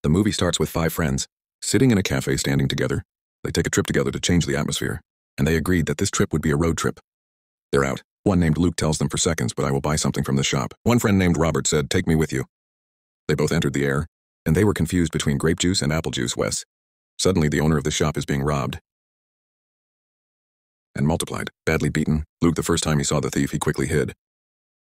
The movie starts with 5 friends, sitting in a cafe standing together. They take a trip together to change the atmosphere, and they agreed that this trip would be a road trip. They're out. One named Luke tells them for seconds, but I will buy something from the shop. One friend named Robert said, take me with you. They both entered the air, and they were confused between grape juice and apple juice. Suddenly the owner of the shop is being robbed and multiplied. Badly beaten, Luke, the first time he saw the thief, he quickly hid.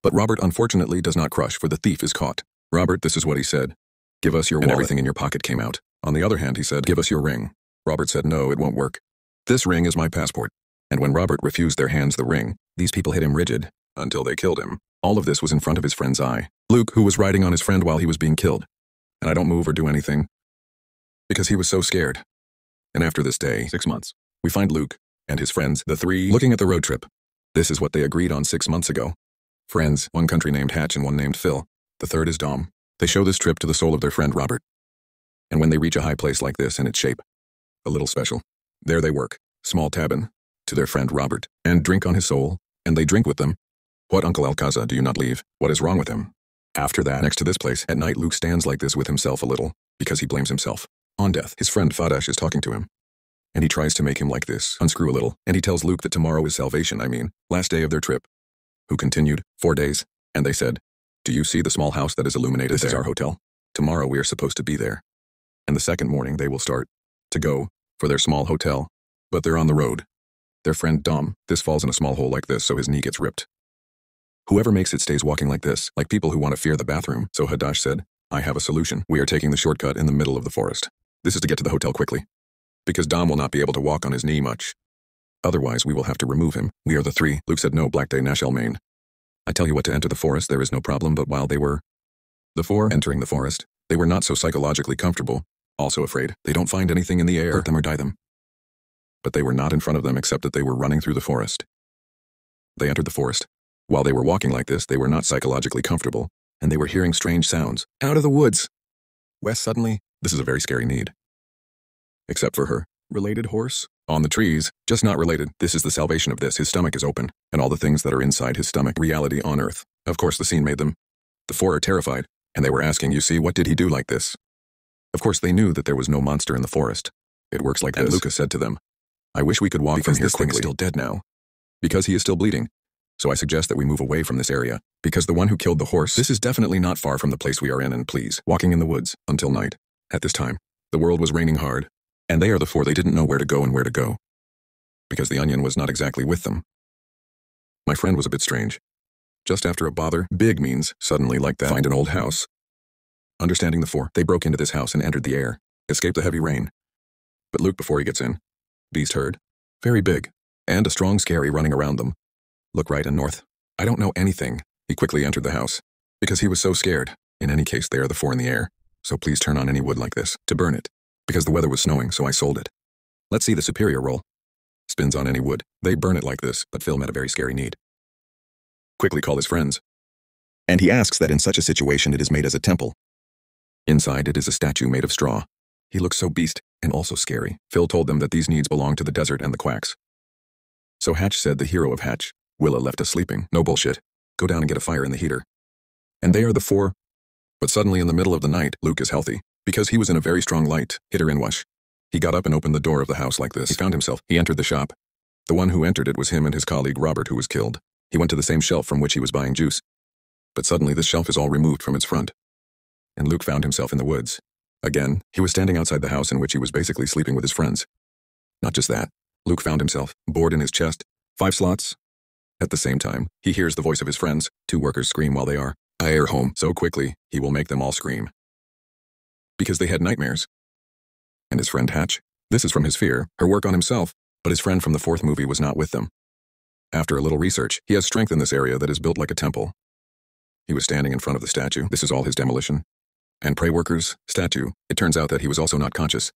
But Robert unfortunately does not crush, for the thief is caught. Robert, this is what he said. Give us your wallet. And everything in your pocket came out. On the other hand, he said, give us your ring. Robert said, no, it won't work. This ring is my passport. And when Robert refused their hands the ring, these people hit him rigid, until they killed him. All of this was in front of his friend's eye. Luke, who was riding on his friend while he was being killed. And I don't move or do anything, because he was so scared. And after this day, 6 months, we find Luke and his friends, the 3, looking at the road trip. This is what they agreed on 6 months ago. Friends, one country named Hatch and one named Phil. The third is Dom. They show this trip to the soul of their friend Robert. And when they reach a high place like this in its shape, a little special, there they work, small cabin, to their friend Robert, and drink on his soul, and they drink with them. What, Uncle Alcazar, do you not leave? What is wrong with him? After that, next to this place, at night Luke stands like this with himself a little, because he blames himself. On death, his friend Fadash is talking to him. And he tries to make him like this, unscrew a little, and he tells Luke that tomorrow is salvation, last day of their trip. Who continued, 4 days, and they said, do you see the small house that is illuminated? This is our hotel. Tomorrow we are supposed to be there. And the second morning they will start to go for their small hotel. But they're on the road. Their friend Dom, this falls in a small hole like this, so his knee gets ripped. Whoever makes it stays walking like this, like people who want to fear the bathroom. So Hadash said, I have a solution. We are taking the shortcut in the middle of the forest. This is to get to the hotel quickly, because Dom will not be able to walk on his knee much. Otherwise, we will have to remove him. We are the 3. Luke said, no, Black Day, Nashel, Maine. I tell you what, to enter the forest, there is no problem, but while they were, the 4, entering the forest, they were not so psychologically comfortable, also afraid. They don't find anything in the air, hurt them or die them. But they were not in front of them except that they were running through the forest. They entered the forest. While they were walking like this, they were not psychologically comfortable, and they were hearing strange sounds. Out of the woods! Wes suddenly, this is a very scary need. Except for her. Related horse? On the trees, just not related. This is the salvation of this. His stomach is open, and all the things that are inside his stomach, reality on earth. Of course the scene made them. The 4 are terrified, and they were asking, you see, what did he do like this? Of course they knew that there was no monster in the forest. It works like this. And Lucas said to them, I wish we could walk from here quickly. This thing is still dead now. Because he is still bleeding. So I suggest that we move away from this area, because the one who killed the horse, this is definitely not far from the place we are in, and please, walking in the woods, until night. At this time, the world was raining hard, and they are the 4, they didn't know where to go and where to go. Because the onion was not exactly with them. My friend was a bit strange. Just after a bother, big means, suddenly like that, find an old house. Understanding the 4, they broke into this house and entered the air, escaped the heavy rain. But Luke, before he gets in, beast heard, very big, and a strong scary running around them. Look right and north. I don't know anything. He quickly entered the house, because he was so scared. In any case, they are the 4 in the air, so please turn on any wood like this, to burn it. Because the weather was snowing, so I sold it. Let's see the superior roll. Spins on any wood. They burn it like this, but Phil met a very scary need. Quickly call his friends. And he asks that in such a situation it is made as a temple. Inside it is a statue made of straw. He looks so beast, and also scary. Phil told them that these needs belong to the desert and the quacks. So Hatch said, the hero of Hatch, Willa, left us sleeping. No bullshit. Go down and get a fire in the heater. And they are the 4. But suddenly in the middle of the night, Luke is healthy, because he was in a very strong light, hitter in wash. He got up and opened the door of the house like this. He found himself. He entered the shop. The one who entered it was him and his colleague Robert, who was killed. He went to the same shelf from which he was buying juice. But suddenly this shelf is all removed from its front. And Luke found himself in the woods. Again, he was standing outside the house in which he was basically sleeping with his friends. Not just that. Luke found himself, bored in his chest, 5 slots. At the same time, he hears the voice of his friends, 2 workers scream while they are home so quickly, he will make them all scream. Because they had nightmares. And his friend Hatch, this is from his fear, her work on himself, but his friend from the 4th movie was not with them. After a little research, he has strength in this area that is built like a temple. He was standing in front of the statue. This is all his demolition. And pray workers, statue, it turns out that he was also not conscious.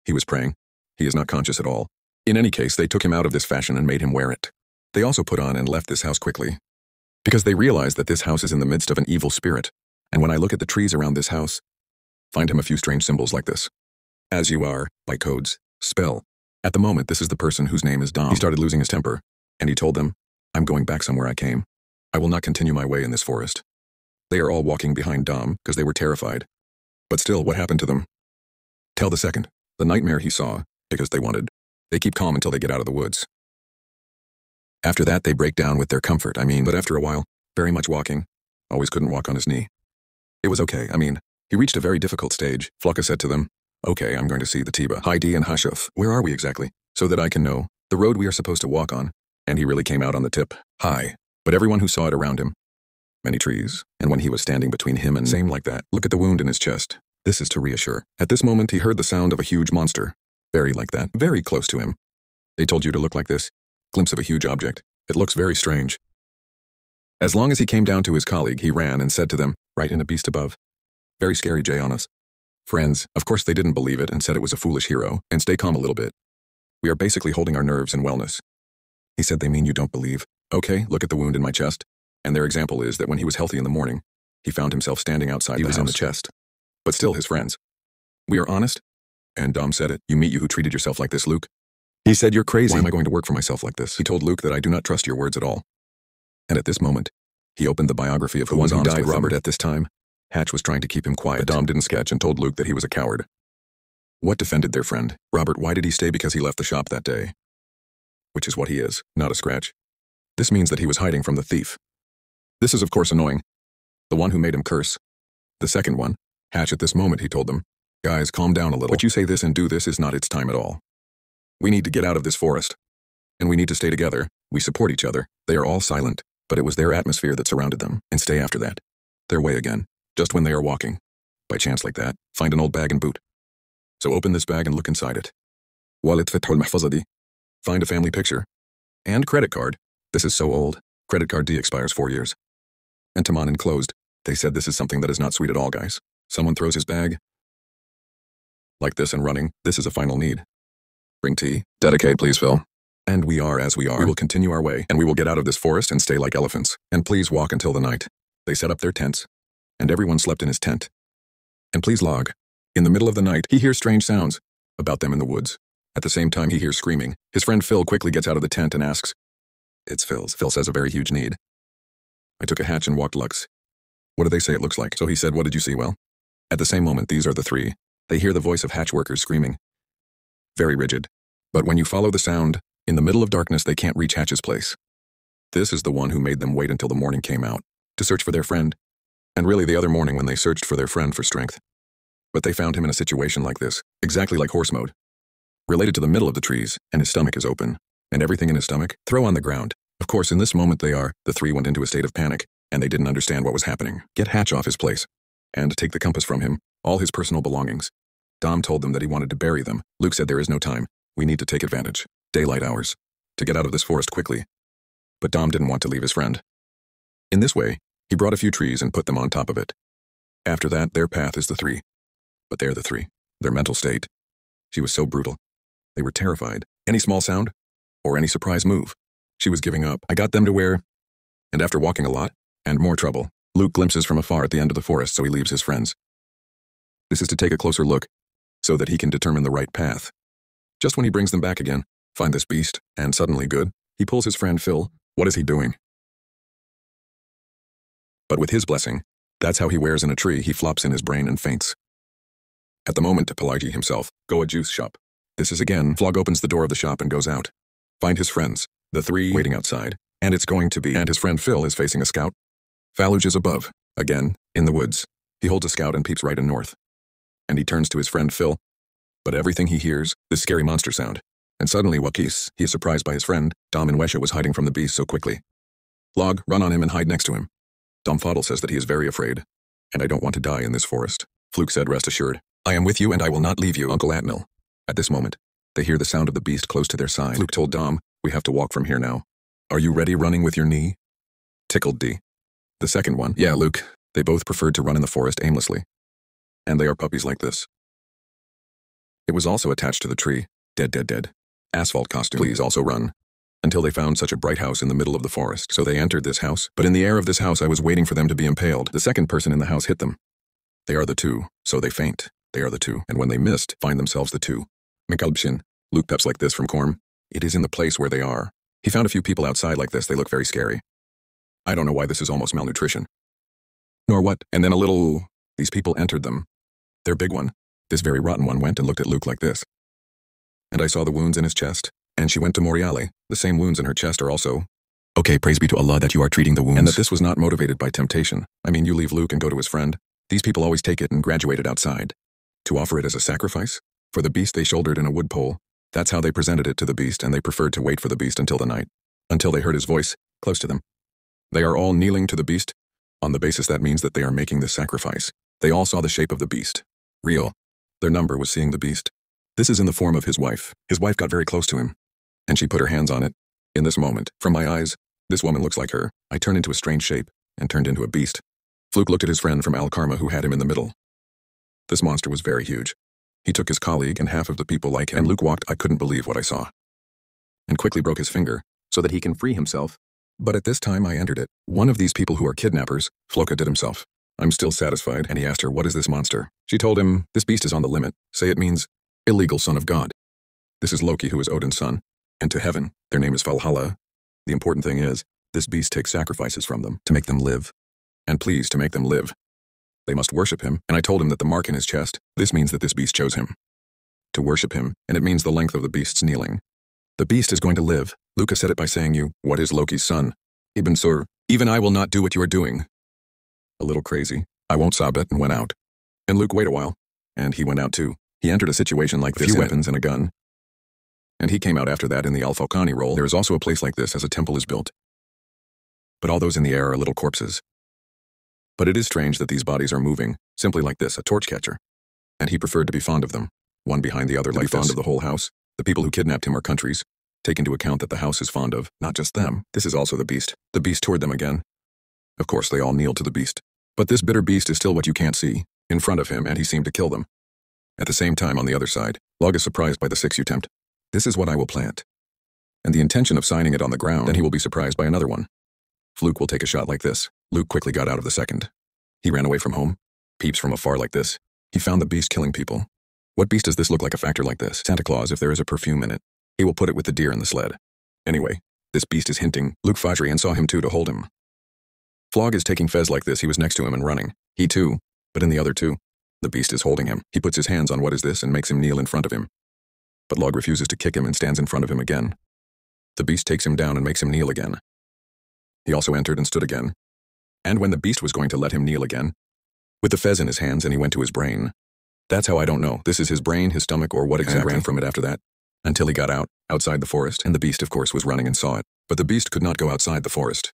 He was praying. He is not conscious at all. In any case, they took him out of this fashion and made him wear it. They also put on and left this house quickly. Because they realized that this house is in the midst of an evil spirit. And when I look at the trees around this house, find him a few strange symbols like this. As you are, by codes, spell. At the moment, this is the person whose name is Dom. He started losing his temper, and he told them, I'm going back somewhere I came. I will not continue my way in this forest. They are all walking behind Dom, because they were terrified. But still, what happened to them? Tell the second. The nightmare he saw, because they wanted. They keep calm until they get out of the woods. After that, they break down with their comfort, but after a while, very much walking. Always couldn't walk on his knee. It was okay, he reached a very difficult stage. Flocka said to them, "Okay, I'm going to see the Tiba. Heidi and Hashuf, where are we exactly? So that I can know the road we are supposed to walk on." And he really came out on the tip. High. But everyone who saw it around him. Many trees. And when he was standing between him and same like that. Look at the wound in his chest. This is to reassure. At this moment, he heard the sound of a huge monster. Very like that. Very close to him. They told you to look like this. Glimpse of a huge object. It looks very strange. As long as he came down to his colleague, he ran and said to them, "Right in a beast above. Very scary, Jay, on us." Friends, of course they didn't believe it and said it was a foolish hero, and stay calm a little bit. We are basically holding our nerves and wellness. He said, "They mean you don't believe." Okay, look at the wound in my chest. And their example is that when he was healthy in the morning, he found himself standing outside the house. He was in the chest. But still his friends. We are honest. And Dom said it. You meet you who treated yourself like this, Luke. He said, "You're crazy. Why am I going to work for myself like this?" He told Luke that I do not trust your words at all. And at this moment, he opened the biography of the one who died, Robert. At this time, Hatch was trying to keep him quiet. But Dom didn't sketch and told Luke that he was a coward. What defended their friend? Robert, why did he stay? Because he left the shop that day. Which is what he is, not a scratch. This means that he was hiding from the thief. This is of course annoying. The one who made him curse. The second one, Hatch. At this moment he told them, "Guys, calm down a little. What you say this and do this is not its time at all. We need to get out of this forest. And we need to stay together. We support each other." They are all silent, but it was their atmosphere that surrounded them. And stay after that. Their way again. Just when they are walking. By chance like that, find an old bag and boot. So open this bag and look inside it. Wallet فتحوا المحفظة دي. Find a family picture. And credit card. This is so old. Credit card D expires 4 years. And Taman enclosed. They said this is something that is not sweet at all, guys. Someone throws his bag. Like this and running. This is a final need. Bring tea. Dedicate, please, Phil. And we are as we are. We will continue our way, and we will get out of this forest and stay like elephants. And please walk until the night. They set up their tents. And everyone slept in his tent. And please log. In the middle of the night, he hears strange sounds. About them in the woods. At the same time he hears screaming. His friend Phil quickly gets out of the tent and asks. It's Phil's. Phil says a very huge need. I took a hatch and walked Lux. What do they say it looks like? So he said, what did you see? Well, at the same moment these are the three. They hear the voice of hatch workers screaming. Very rigid. But when you follow the sound, in the middle of darkness they can't reach Hatch's place. This is the one who made them wait until the morning came out, to search for their friend. And really the other morning when they searched for their friend for strength. But they found him in a situation like this, exactly like horse mode. Related to the middle of the trees, and his stomach is open. And everything in his stomach, throw on the ground. Of course in this moment the three went into a state of panic, and they didn't understand what was happening. Get Hatch off his place. And take the compass from him, all his personal belongings. Dom told them that he wanted to bury them. Luke said there is no time. We need to take advantage. Daylight hours. To get out of this forest quickly. But Dom didn't want to leave his friend. In this way, he brought a few trees and put them on top of it. After that, their path is the three. But they're the three. Their mental state. She was so brutal. They were terrified. Any small sound? Or any surprise move? She was giving up. I got them to where? And after walking a lot, and more trouble, Luke glimpses from afar at the end of the forest, so he leaves his friends. This is to take a closer look, so that he can determine the right path. Just when he brings them back again, find this beast, and suddenly good, he pulls his friend Phil. What is he doing? But with his blessing, that's how he wears in a tree. He flops in his brain and faints. At the moment to Pelagi himself, go a juice shop. This is again, Flog opens the door of the shop and goes out. Find his friends, the three waiting outside, and it's going to be, and his friend Phil is facing a scout. Faluge is above, again, in the woods. He holds a scout and peeps right and north. And he turns to his friend Phil. But everything he hears, this scary monster sound. And suddenly Wakis, he is surprised by his friend, Dom and Wesha was hiding from the beast so quickly. Log, run on him and hide next to him. Dom Fadl says that he is very afraid. And I don't want to die in this forest. Fluke said, rest assured. I am with you and I will not leave you, Uncle Atnil. At this moment, they hear the sound of the beast close to their side. Fluke told Dom, we have to walk from here now. Are you ready running with your knee? Tickled D. The second one, yeah, Luke. They both preferred to run in the forest aimlessly. And they are puppies like this. It was also attached to the tree. Dead. Asphalt costume. Please also run. Until they found such a bright house in the middle of the forest. So they entered this house. But in the air of this house I was waiting for them to be impaled. The second person in the house hit them. They are the two. So they faint. They are the two. And when they missed, find themselves the two. Mikalbshin. Luke peps like this from Korm. It is in the place where they are. He found a few people outside like this. They look very scary. I don't know why this is almost malnutrition. Nor what. And then these people entered them. Their big one. This very rotten one went and looked at Luke like this. And I saw the wounds in his chest, and she went to Moriale. The same wounds in her chest are also. Okay, praise be to Allah that you are treating the wounds. And that this was not motivated by temptation. I mean, you leave Luke and go to his friend. These people always take it and graduate it outside. To offer it as a sacrifice? For the beast they shouldered in a wood pole. That's how they presented it to the beast, and they preferred to wait for the beast until the night. Until they heard his voice, close to them. They are all kneeling to the beast. On the basis that means that they are making this sacrifice. They all saw the shape of the beast. Real. Their number was seeing the beast. This is in the form of his wife. His wife got very close to him. And she put her hands on it. In this moment, from my eyes, this woman looks like her. I turned into a strange shape, and turned into a beast. Fluke looked at his friend from Al-Karma who had him in the middle. This monster was very huge. He took his colleague and half of the people like him, and Luke walked. I couldn't believe what I saw. And quickly broke his finger, so that he can free himself. But at this time I entered it. One of these people who are kidnappers, Floka did himself. I'm still satisfied, and he asked her, what is this monster? She told him, this beast is on the limit. Say it means, illegal son of God. This is Loki, who is Odin's son. And to heaven, their name is Valhalla. The important thing is, this beast takes sacrifices from them to make them live. And please, to make them live. They must worship him, and I told him that the mark in his chest, this means that this beast chose him. To worship him, and it means the length of the beast's kneeling. The beast is going to live. Luca said it by saying you, what is Loki's son? Ibn Sur, even I will not do what you are doing. A little crazy. I won't sob it, and went out. And Luke, wait a while. And he went out too. He entered a situation like this, a few weapons and a gun. And he came out after that in the Al-Falcani role. There is also a place like this as a temple is built. But all those in the air are little corpses. But it is strange that these bodies are moving, simply like this, a torch catcher. And he preferred to be fond of them, one behind the other, like this. Fond of the whole house. The people who kidnapped him are countries. Take into account that the house is fond of, not just them. This is also the beast. The beast toward them again. Of course, they all kneel to the beast. But this bitter beast is still what you can't see, in front of him, and he seemed to kill them. At the same time, on the other side, Log is surprised by the 6 you tempt. This is what I will plant. And the intention of signing it on the ground, then he will be surprised by another one. Fluke will take a shot like this. Luke quickly got out of the second. He ran away from home. Peeps from afar like this. He found the beast killing people. What beast does this look like a factor like this? Santa Claus, if there is a perfume in it. He will put it with the deer in the sled. Anyway, this beast is hinting. Luke Fajri and saw him too to hold him. Flog is taking Fez like this. He was next to him and running. He too, but in the other two. The beast is holding him. He puts his hands on what is this and makes him kneel in front of him. But Log refuses to kick him and stands in front of him again. The beast takes him down and makes him kneel again. He also entered and stood again. And when the beast was going to let him kneel again, with the Fez in his hands, and he went to his brain. That's how I don't know. This is his brain, his stomach, or what exactly ran from it after that. Until he got out, outside the forest, and the beast of course was running and saw it. But the beast could not go outside the forest.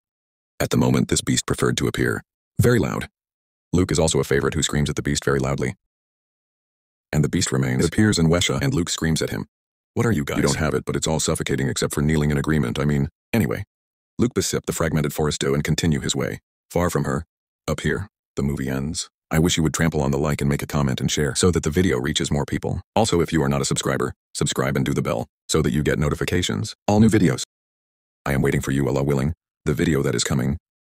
At the moment this beast preferred to appear. Very loud. Luke is also a favorite who screams at the beast very loudly. And the beast remains. It appears in Wesha, and Luke screams at him. What are you guys? You don't have it, but it's all suffocating except for kneeling in agreement. I mean, anyway. Luke besip the fragmented forest doe and continue his way. Far from her. Up here. The movie ends. I wish you would trample on the like and make a comment and share so that the video reaches more people. Also, if you are not a subscriber, subscribe and do the bell so that you get notifications. All new videos. I am waiting for you, Allah willing. The video that is coming